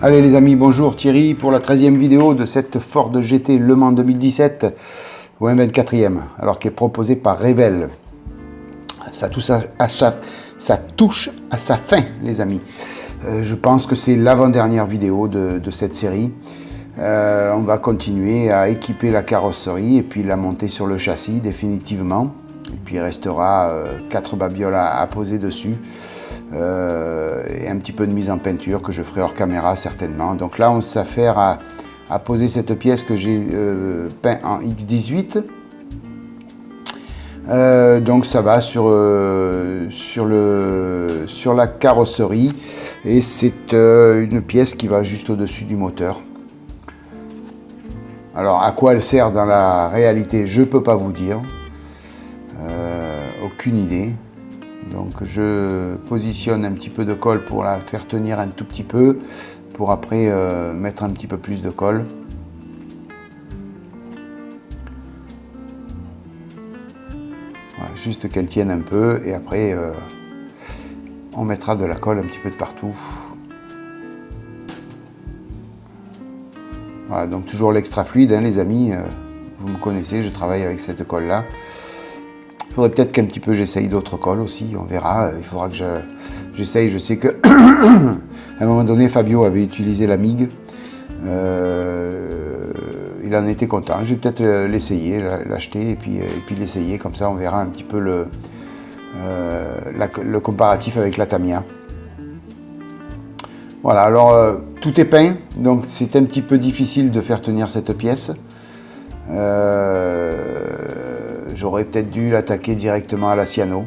Allez les amis, bonjour, Thierry pour la 13e vidéo de cette Ford GT Le Mans 2017 ou un 24e, alors qui est proposé par Revell. Ça touche à sa fin les amis. Je pense que c'est l'avant-dernière vidéo de cette série. On va continuer à équiper la carrosserie et puis la monter sur le châssis définitivement. Et puis il restera 4 babioles à poser dessus. Et un petit peu de mise en peinture que je ferai hors caméra certainement. Donc là on s'affaire à poser cette pièce que j'ai peint en X18. Donc ça va sur la carrosserie et c'est une pièce qui va juste au-dessus du moteur. Alors à quoi elle sert dans la réalité, je peux pas vous dire, aucune idée. Donc je positionne un petit peu de colle pour la faire tenir un tout petit peu, pour après mettre un petit peu plus de colle. Voilà, juste qu'elle tienne un peu et après on mettra de la colle un petit peu de partout. Voilà, donc toujours l'extra fluide hein, les amis, vous me connaissez, je travaille avec cette colle là. Il faudrait peut-être qu'un petit peu j'essaye d'autres colles aussi, on verra. Il faudra que j'essaye. Je sais que à un moment donné, Fabio avait utilisé la MIG. Il en était content. Je vais peut-être l'essayer, l'acheter et puis l'essayer. Comme ça, on verra un petit peu le comparatif avec la Tamiya. Voilà, alors tout est peint, donc c'est un petit peu difficile de faire tenir cette pièce. J'aurais peut-être dû l'attaquer directement à la cyano,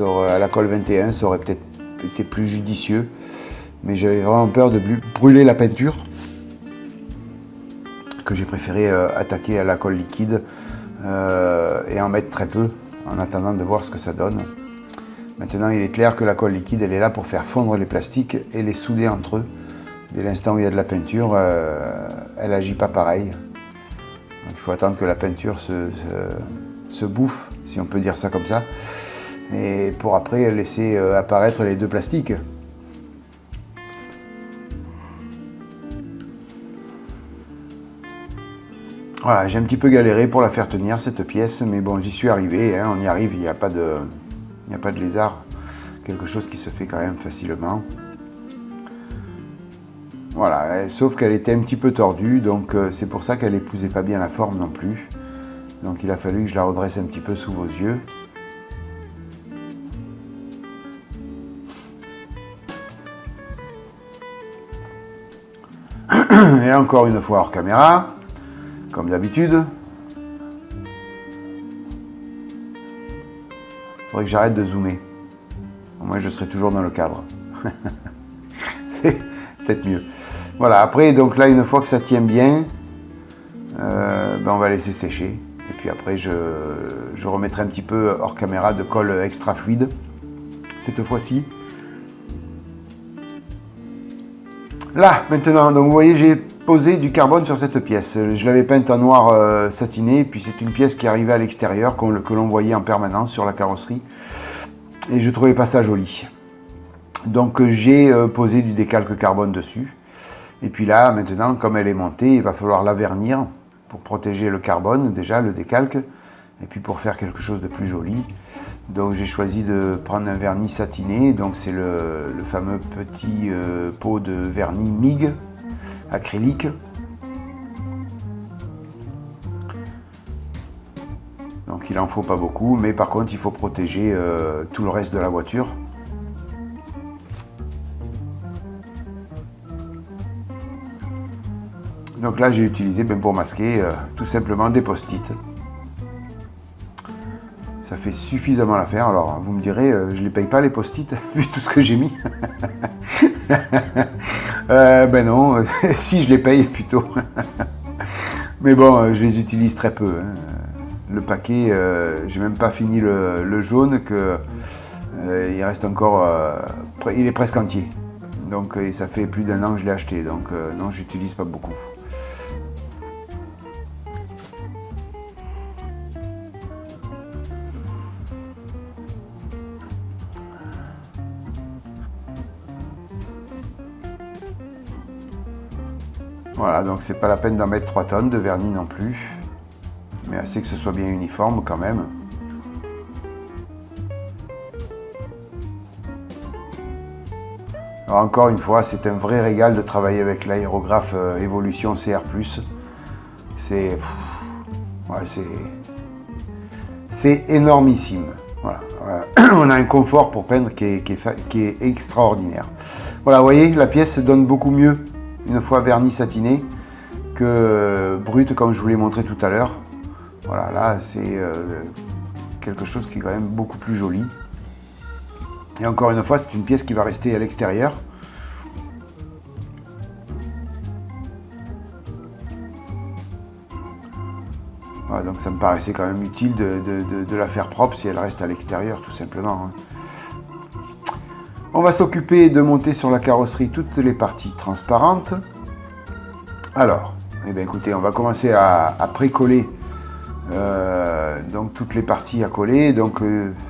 à la colle 21, ça aurait peut-être été plus judicieux, mais j'avais vraiment peur de brûler la peinture, que j'ai préféré attaquer à la colle liquide et en mettre très peu, en attendant de voir ce que ça donne. Maintenant, il est clair que la colle liquide, elle est là pour faire fondre les plastiques et les souder entre eux. Dès l'instant où il y a de la peinture, elle n'agit pas pareil. Donc, il faut attendre que la peinture se bouffe, si on peut dire ça comme ça, et pour après laisser apparaître les deux plastiques. Voilà, j'ai un petit peu galéré pour la faire tenir cette pièce, mais bon, j'y suis arrivé, hein, on y arrive, il n'y a pas de lézard, quelque chose qui se fait quand même facilement. Voilà, sauf qu'elle était un petit peu tordue, donc c'est pour ça qu'elle n'épousait pas bien la forme non plus. Donc il a fallu que je la redresse un petit peu sous vos yeux. Et encore une fois hors caméra, comme d'habitude. Il faudrait que j'arrête de zoomer. Au moins je serai toujours dans le cadre. C'est peut-être mieux. Voilà, après, donc là, une fois que ça tient bien, on va laisser sécher. Et puis après, je remettrai un petit peu hors caméra de colle extra fluide, cette fois-ci. Là, maintenant, donc vous voyez, j'ai posé du carbone sur cette pièce. Je l'avais peinte en noir satiné, puis c'est une pièce qui arrivait à l'extérieur, que l'on voyait en permanence sur la carrosserie. Et je trouvais pas ça joli. Donc j'ai posé du décalque carbone dessus. Et puis là, maintenant, comme elle est montée, il va falloir la vernir pour protéger le carbone, déjà, le décalque, et puis pour faire quelque chose de plus joli. Donc j'ai choisi de prendre un vernis satiné, donc c'est le fameux petit pot de vernis MIG, acrylique. Donc il en faut pas beaucoup, mais par contre il faut protéger tout le reste de la voiture. Donc là j'ai utilisé pour masquer tout simplement des post-it. Ça fait suffisamment l'affaire. Alors vous me direz, je ne les paye pas les post-it vu tout ce que j'ai mis. Ben non, si je les paye plutôt. Mais bon, je les utilise très peu. Hein. Le paquet, j'ai même pas fini le jaune que il reste encore, il est presque entier. Donc ça fait plus d'1 an que je l'ai acheté. Donc non, j'utilise pas beaucoup. Voilà, donc c'est pas la peine d'en mettre 3 tonnes de vernis non plus, mais assez que ce soit bien uniforme quand même. Alors encore une fois, c'est un vrai régal de travailler avec l'aérographe Evolution CR+. C'est énormissime. Voilà. On a un confort pour peindre qui est extraordinaire. Voilà, vous voyez, la pièce donne beaucoup mieux une fois vernis satiné que brute comme je vous l'ai montré tout à l'heure. Voilà, là c'est quelque chose qui est quand même beaucoup plus joli. Et encore une fois, c'est une pièce qui va rester à l'extérieur. Voilà, donc ça me paraissait quand même utile de la faire propre si elle reste à l'extérieur, tout simplement. On va s'occuper de monter sur la carrosserie toutes les parties transparentes. Alors, eh bien, écoutez, on va commencer à précoller donc toutes les parties à coller. Donc,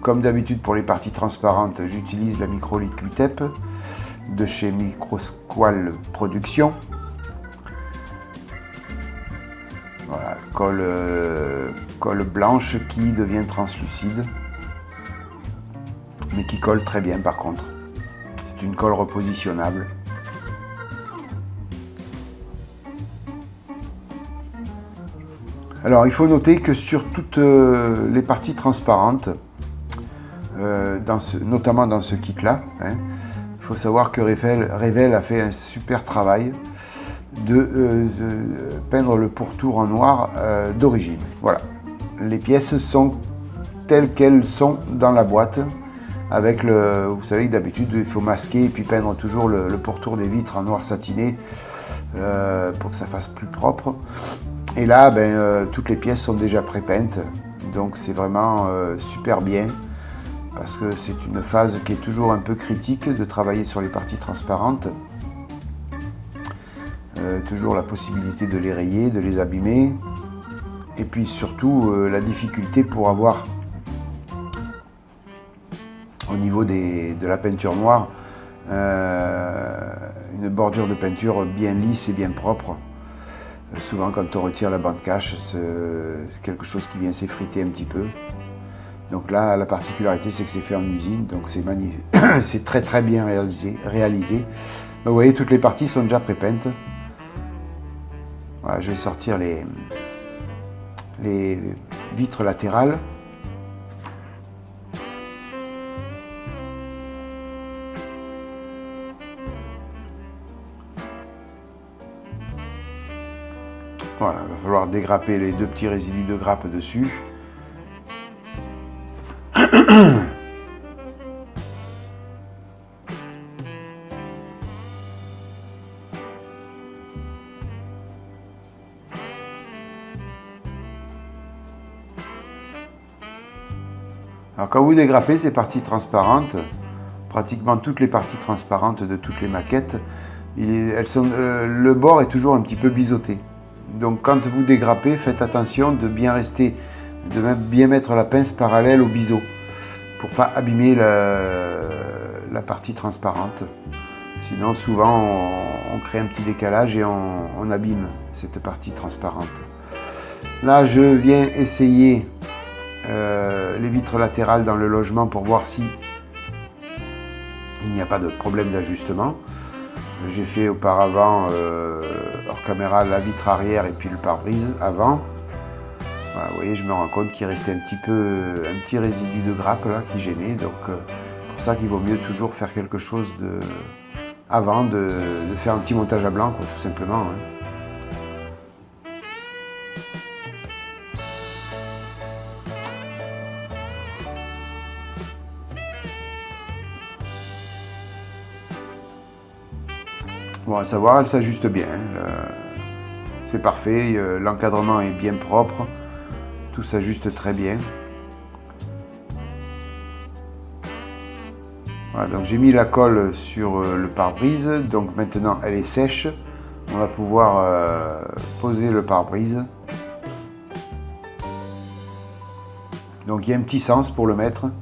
comme d'habitude pour les parties transparentes, j'utilise la Microlite Q-Tep de chez Microsqual Production. Voilà, colle blanche qui devient translucide, mais qui colle très bien par contre. C'est une colle repositionnable. Alors il faut noter que sur toutes les parties transparentes, notamment dans ce kit là, il faut savoir que Revell a fait un super travail de peindre le pourtour en noir d'origine. Voilà, les pièces sont telles qu'elles sont dans la boîte, avec vous savez que d'habitude il faut masquer et puis peindre toujours le pourtour des vitres en noir satiné pour que ça fasse plus propre. Et là, toutes les pièces sont déjà pré-peintes, donc c'est vraiment super bien, parce que c'est une phase qui est toujours un peu critique de travailler sur les parties transparentes. Toujours la possibilité de les rayer, de les abîmer, et puis surtout la difficulté pour avoir au niveau de la peinture noire une bordure de peinture bien lisse et bien propre. Souvent quand on retire la bande cache, c'est quelque chose qui vient s'effriter un petit peu. Donc là, la particularité, c'est que c'est fait en usine, donc c'est magnifique. C'est très très bien réalisé. Donc, vous voyez, toutes les parties sont déjà pré-peintes. Voilà, je vais sortir les vitres latérales. Voilà, il va falloir dégrapper les 2 petits résidus de grappe dessus. Alors quand vous dégrappez ces parties transparentes, pratiquement toutes les parties transparentes de toutes les maquettes, le bord est toujours un petit peu biseauté. Donc quand vous dégrappez, faites attention de bien bien mettre la pince parallèle au biseau pour pas abîmer la partie transparente. Sinon souvent on crée un petit décalage et on abîme cette partie transparente. Là je viens essayer les vitres latérales dans le logement pour voir si il n'y a pas de problème d'ajustement. J'ai fait auparavant hors caméra la vitre arrière et puis le pare-brise avant. Voilà, vous voyez, je me rends compte qu'il restait un petit résidu de grappe là qui gênait. Donc pour ça qu'il vaut mieux toujours faire quelque chose avant de faire un petit montage à blanc, quoi, tout simplement. Bon, à savoir, elle s'ajuste bien. C'est parfait, l'encadrement est bien propre. Tout s'ajuste très bien. Voilà, donc j'ai mis la colle sur le pare-brise. Donc maintenant, elle est sèche. On va pouvoir poser le pare-brise. Donc il y a un petit sens pour le mettre. Vous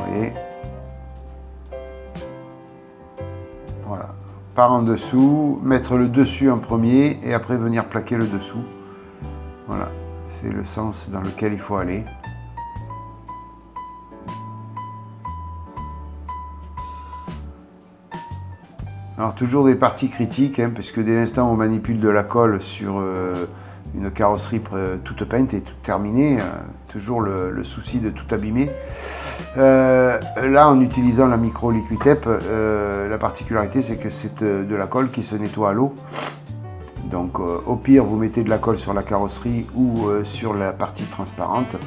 voyez. Voilà. par en dessous, mettre le dessus en premier et après venir plaquer le dessous. Voilà, c'est le sens dans lequel il faut aller. Alors toujours des parties critiques, hein, parce que dès l'instant où on manipule de la colle sur une carrosserie toute peinte et toute terminée, toujours le souci de tout abîmer. Là, en utilisant la micro Liquitepe, la particularité c'est que c'est de la colle qui se nettoie à l'eau. Donc au pire, vous mettez de la colle sur la carrosserie ou sur la partie transparente.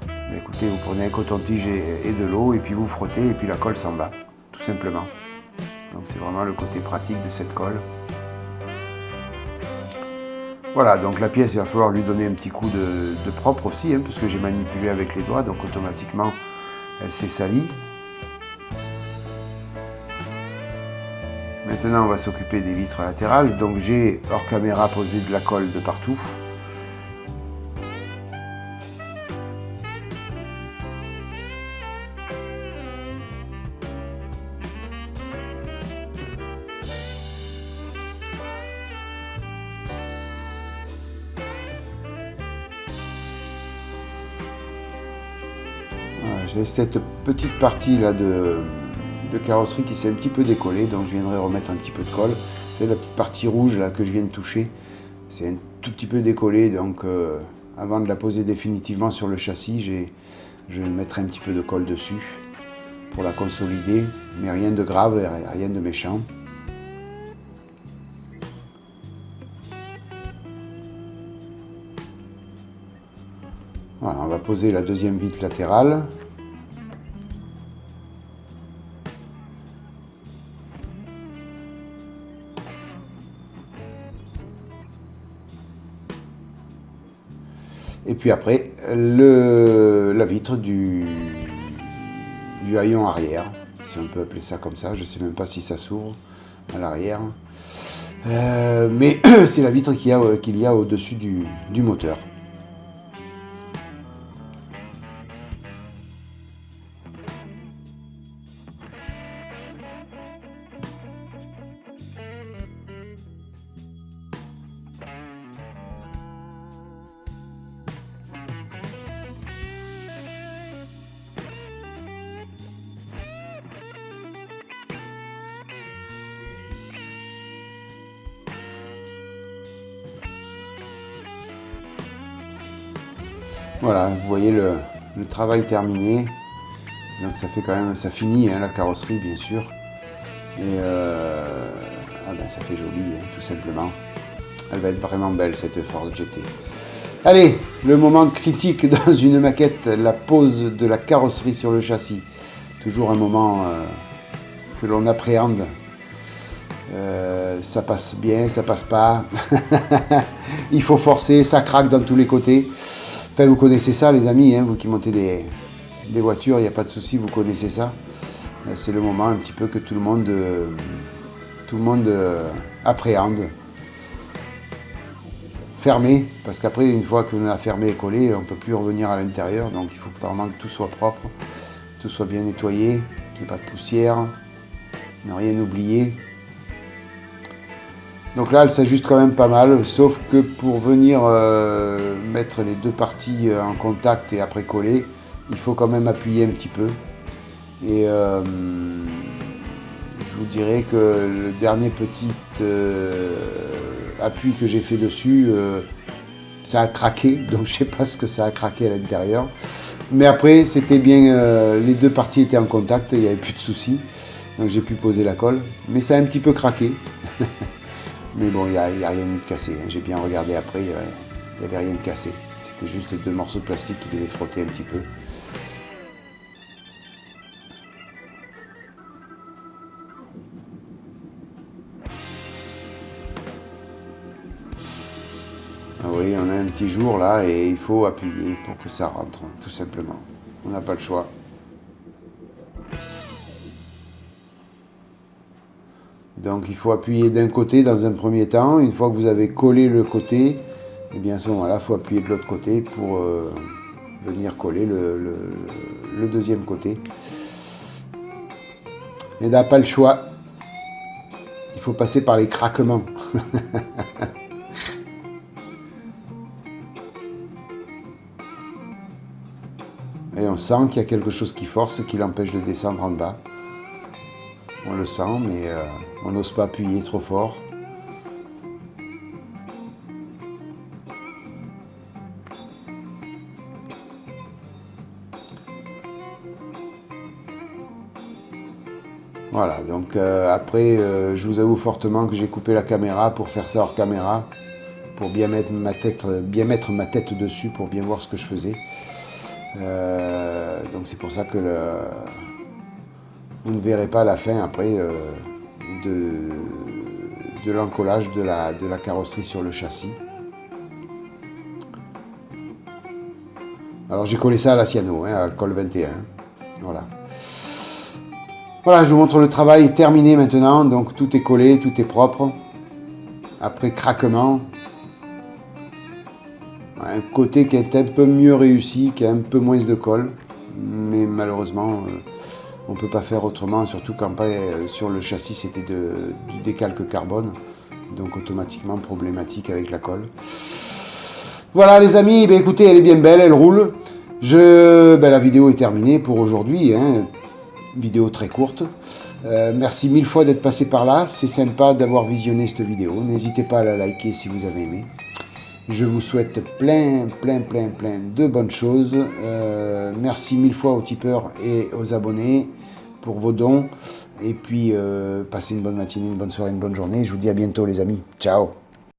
Mais écoutez, vous prenez un coton-tige et de l'eau et puis vous frottez et puis la colle s'en va, tout simplement. Donc c'est vraiment le côté pratique de cette colle. Voilà, donc la pièce, il va falloir lui donner un petit coup de propre aussi, hein, parce que j'ai manipulé avec les doigts, donc automatiquement elle s'est salie. Maintenant on va s'occuper des vitres latérales. Donc j'ai hors caméra posé de la colle de partout. J'ai cette petite partie là de carrosserie qui s'est un petit peu décollée, donc je viendrai remettre un petit peu de colle. C'est la petite partie rouge là que je viens de toucher. C'est un tout petit peu décollé, donc avant de la poser définitivement sur le châssis, je mettrai un petit peu de colle dessus pour la consolider, mais rien de grave, rien de méchant. Voilà, on va poser la deuxième vitre latérale. Et puis après, la vitre du haillon arrière, si on peut appeler ça comme ça. Je ne sais même pas si ça s'ouvre à l'arrière. Mais c'est la vitre qu'il y a au-dessus du moteur. Voilà, vous voyez le travail terminé. Donc ça fait quand même, ça finit hein, la carrosserie bien sûr. Et ça fait joli, hein, tout simplement. Elle va être vraiment belle cette Ford GT. Allez, le moment critique dans une maquette, la pose de la carrosserie sur le châssis. Toujours un moment que l'on appréhende. Ça passe bien, ça passe pas. Il faut forcer, ça craque dans tous les côtés. Enfin, vous connaissez ça les amis, hein, vous qui montez des voitures, il n'y a pas de souci, vous connaissez ça. C'est le moment un petit peu que tout le monde appréhende. Fermé, parce qu'après, une fois qu'on a fermé et collé, on ne peut plus revenir à l'intérieur. Donc il faut vraiment que tout soit propre, tout soit bien nettoyé, qu'il n'y ait pas de poussière, ne rien oublier. Donc là, elle s'ajuste quand même pas mal, sauf que pour venir mettre les deux parties en contact et après coller, il faut quand même appuyer un petit peu. Et je vous dirais que le dernier petit appui que j'ai fait dessus, ça a craqué, donc je sais pas ce que ça a craqué à l'intérieur. Mais après, c'était bien, les deux parties étaient en contact, il n'y avait plus de soucis, donc j'ai pu poser la colle. Mais ça a un petit peu craqué. Mais bon, il n'y a rien de cassé. Hein. J'ai bien regardé après, il n'y avait rien de cassé. C'était juste deux morceaux de plastique qui devaient frotter un petit peu. Ah oui, on a un petit jour là et il faut appuyer pour que ça rentre, tout simplement. On n'a pas le choix. Donc il faut appuyer d'un côté dans un premier temps. Une fois que vous avez collé le côté, et bien à ce moment-là, il faut appuyer de l'autre côté pour venir coller le deuxième côté. Et là, pas le choix. Il faut passer par les craquements. Et on sent qu'il y a quelque chose qui force, qui l'empêche de descendre en bas. On le sent, mais on n'ose pas appuyer trop fort. Voilà, donc après, je vous avoue fortement que j'ai coupé la caméra pour faire ça hors caméra, pour bien mettre ma tête dessus, pour bien voir ce que je faisais. Donc c'est pour ça que vous ne verrez pas la fin après de l'encollage de la carrosserie sur le châssis. Alors j'ai collé ça à la cyano, à alcool 21. Voilà. Voilà, je vous montre le travail terminé maintenant. Donc tout est collé, tout est propre. Après craquement. Un côté qui est un peu mieux réussi, qui a un peu moins de colle. Mais malheureusement, on ne peut pas faire autrement. Surtout quand sur le châssis, c'était du décalque carbone. Donc automatiquement problématique avec la colle. Voilà les amis, ben, écoutez, elle est bien belle, elle roule. La vidéo est terminée pour aujourd'hui. Vidéo très courte. Merci mille fois d'être passé par là. C'est sympa d'avoir visionné cette vidéo. N'hésitez pas à la liker si vous avez aimé. Je vous souhaite plein de bonnes choses. Merci mille fois aux tipeurs et aux abonnés pour vos dons. Et puis, passez une bonne matinée, une bonne soirée, une bonne journée. Je vous dis à bientôt les amis. Ciao.